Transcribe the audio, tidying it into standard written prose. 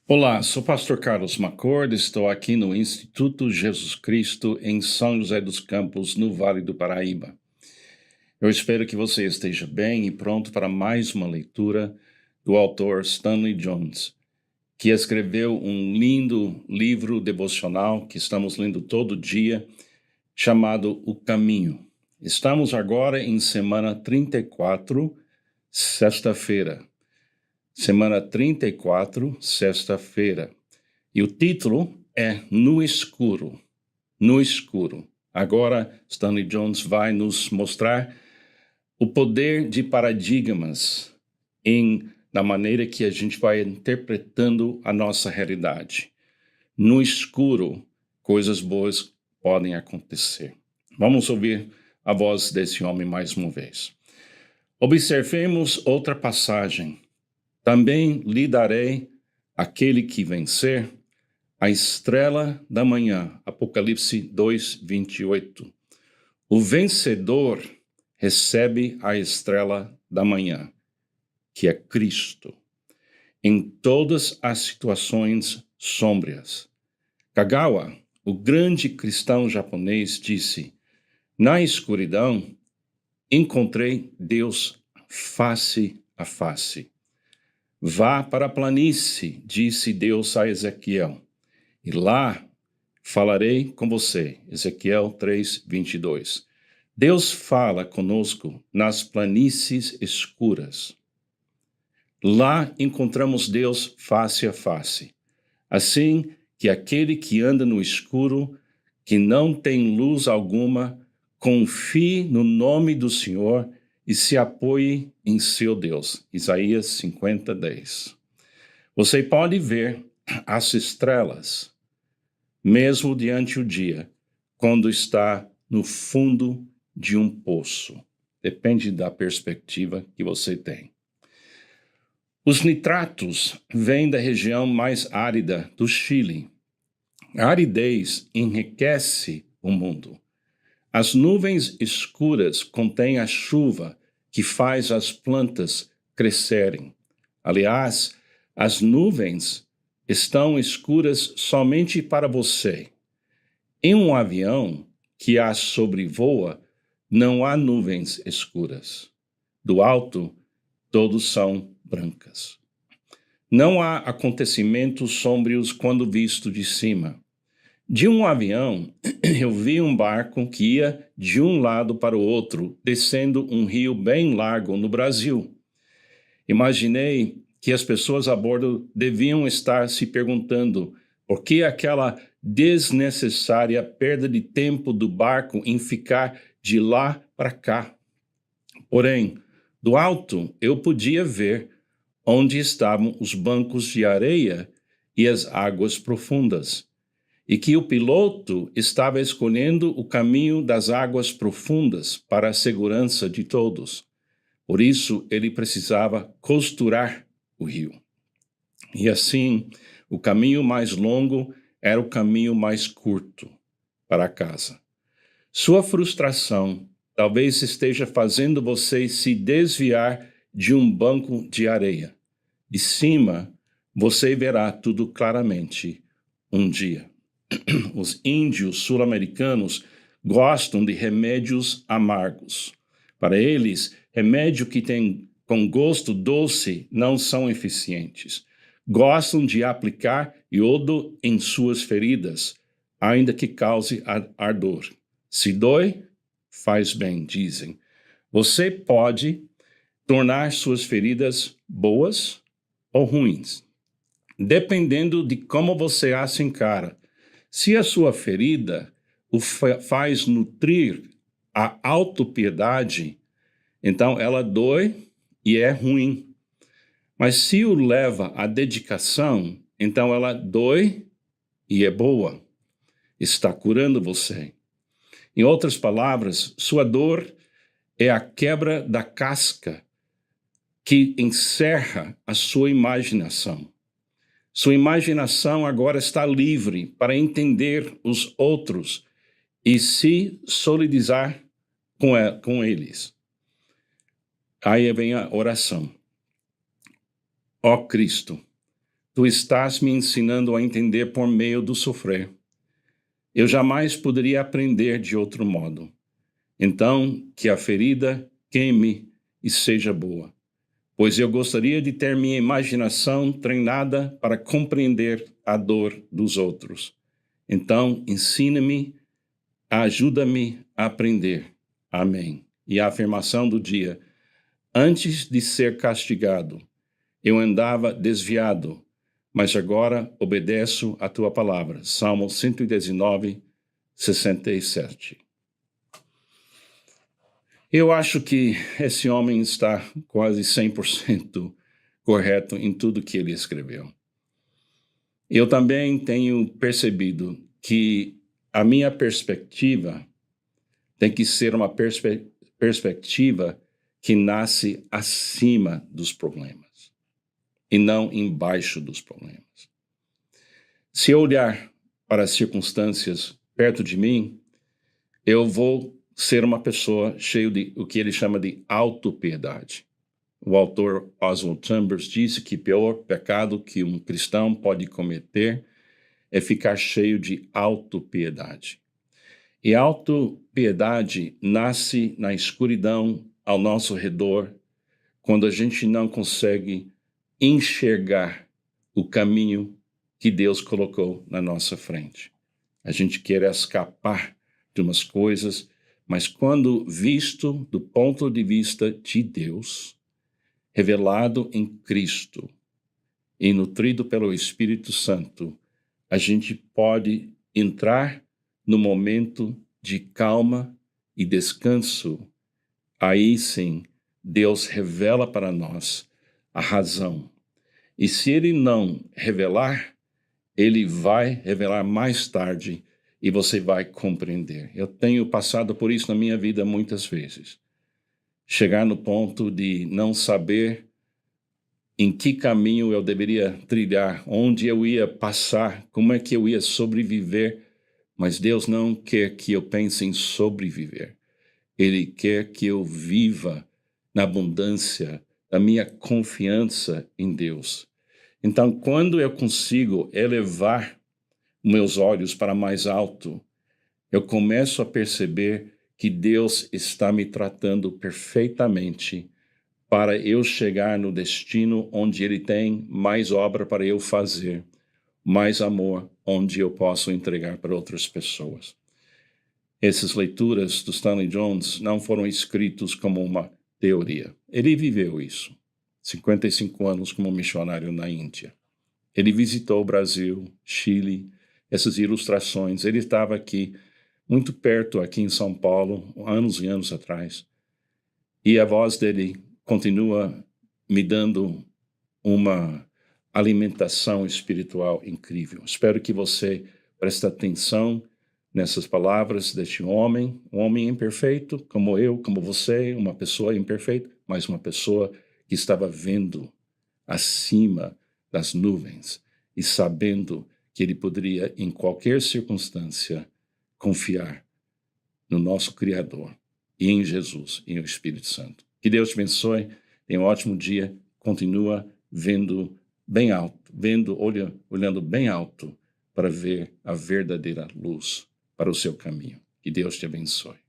Olá, sou pastor Carlos Macord, estou aqui no Instituto Jesus Cristo em São José dos Campos, no Vale do Paraíba. Eu espero que você esteja bem e pronto para mais uma leitura do autor Stanley Jones, que escreveu um lindo livro devocional que estamos lendo todo dia, chamado O Caminho. Estamos agora em semana 34, sexta-feira. Semana 34, sexta-feira. E o título é No Escuro. No Escuro. Agora, Stanley Jones vai nos mostrar o poder de paradigmas na maneira que a gente vai interpretando a nossa realidade. No escuro, coisas boas podem acontecer. Vamos ouvir a voz desse homem mais uma vez. Observemos outra passagem. Também lhe darei aquele que vencer a estrela da manhã, Apocalipse 2, 28. O vencedor recebe a estrela da manhã, que é Cristo, em todas as situações sômbrias. Kagawa, o grande cristão japonês, disse: na escuridão encontrei Deus face a face. Vá para a planície, disse Deus a Ezequiel, e lá falarei com você. Ezequiel 3, 22. Deus fala conosco nas planícies escuras. Lá encontramos Deus face a face. Assim que aquele que anda no escuro, que não tem luz alguma, confie no nome do Senhor e se apoie em seu Deus. Isaías 50, 10. Você pode ver as estrelas, mesmo diante do dia, quando está no fundo de um poço. Depende da perspectiva que você tem. Os nitratos vêm da região mais árida do Chile. A aridez enriquece o mundo. As nuvens escuras contêm a chuva que faz as plantas crescerem. Aliás, as nuvens estão escuras somente para você. Em um avião que as sobrevoa, não há nuvens escuras. Do alto, todos são brancas. Não há acontecimentos sômbrios quando visto de cima. De um avião, eu vi um barco que ia de um lado para o outro, descendo um rio bem largo no Brasil. Imaginei que as pessoas a bordo deviam estar se perguntando por que aquela desnecessária perda de tempo do barco em ficar de lá para cá. Porém, do alto eu podia ver onde estavam os bancos de areia e as águas profundas, e que o piloto estava escolhendo o caminho das águas profundas para a segurança de todos. Por isso, ele precisava costurar o rio. E assim, o caminho mais longo era o caminho mais curto para casa. Sua frustração talvez esteja fazendo você se desviar de um banco de areia. De cima, você verá tudo claramente um dia. Os índios sul-americanos gostam de remédios amargos. Para eles, remédio que tem com gosto doce não são eficientes. Gostam de aplicar iodo em suas feridas, ainda que cause ardor. Se dói, faz bem, dizem. Você pode tornar suas feridas boas ou ruins, dependendo de como você as encara. Se a sua ferida o faz nutrir a autopiedade, então ela dói e é ruim. Mas se o leva à dedicação, então ela dói e é boa. Está curando você. Em outras palavras, sua dor é a quebra da casca que encerra a sua imaginação. Sua imaginação agora está livre para entender os outros e se solidizar com eles. Aí vem a oração. Ó Cristo, Tu estás me ensinando a entender por meio do sofrer. Eu jamais poderia aprender de outro modo. Então, que a ferida queime e seja boa, pois eu gostaria de ter minha imaginação treinada para compreender a dor dos outros. Então, ensina-me, ajuda-me a aprender. Amém. E a afirmação do dia: antes de ser castigado, eu andava desviado, mas agora obedeço a tua palavra. Salmo 119, 67. Eu acho que esse homem está quase 100% correto em tudo que ele escreveu. Eu também tenho percebido que a minha perspectiva tem que ser uma perspectiva que nasce acima dos problemas e não embaixo dos problemas. Se eu olhar para as circunstâncias perto de mim, eu vou ser uma pessoa cheia de o que ele chama de autopiedade. O autor Oswald Chambers disse que o pior pecado que um cristão pode cometer é ficar cheio de autopiedade. E autopiedade nasce na escuridão ao nosso redor, quando a gente não consegue enxergar o caminho que Deus colocou na nossa frente. A gente quer escapar de umas coisas, mas quando visto do ponto de vista de Deus, revelado em Cristo e nutrido pelo Espírito Santo, a gente pode entrar no momento de calma e descanso. Aí sim, Deus revela para nós a razão. E se Ele não revelar, Ele vai revelar mais tarde e você vai compreender. Eu tenho passado por isso na minha vida muitas vezes. Chegar no ponto de não saber em que caminho eu deveria trilhar, onde eu ia passar, como é que eu ia sobreviver, mas Deus não quer que eu pense em sobreviver. Ele quer que eu viva na abundância da minha confiança em Deus. Então, quando eu consigo elevar meus olhos para mais alto, eu começo a perceber que Deus está me tratando perfeitamente para eu chegar no destino onde Ele tem mais obra para eu fazer, mais amor onde eu posso entregar para outras pessoas. Essas leituras do Stanley Jones não foram escritos como uma teoria. Ele viveu isso. 55 anos como missionário na Índia. Ele visitou o Brasil, Chile, essas ilustrações. Ele estava aqui, muito perto, aqui em São Paulo, anos e anos atrás. E a voz dele continua me dando uma alimentação espiritual incrível. Espero que você preste atenção nessas palavras deste homem, um homem imperfeito, como eu, como você, uma pessoa imperfeita, mas uma pessoa que estava vendo acima das nuvens e sabendo que ele poderia, em qualquer circunstância, confiar no nosso Criador e em Jesus e no Espírito Santo. Que Deus te abençoe, tenha um ótimo dia, continua vendo bem alto, olhando bem alto para ver a verdadeira luz para o seu caminho. Que Deus te abençoe.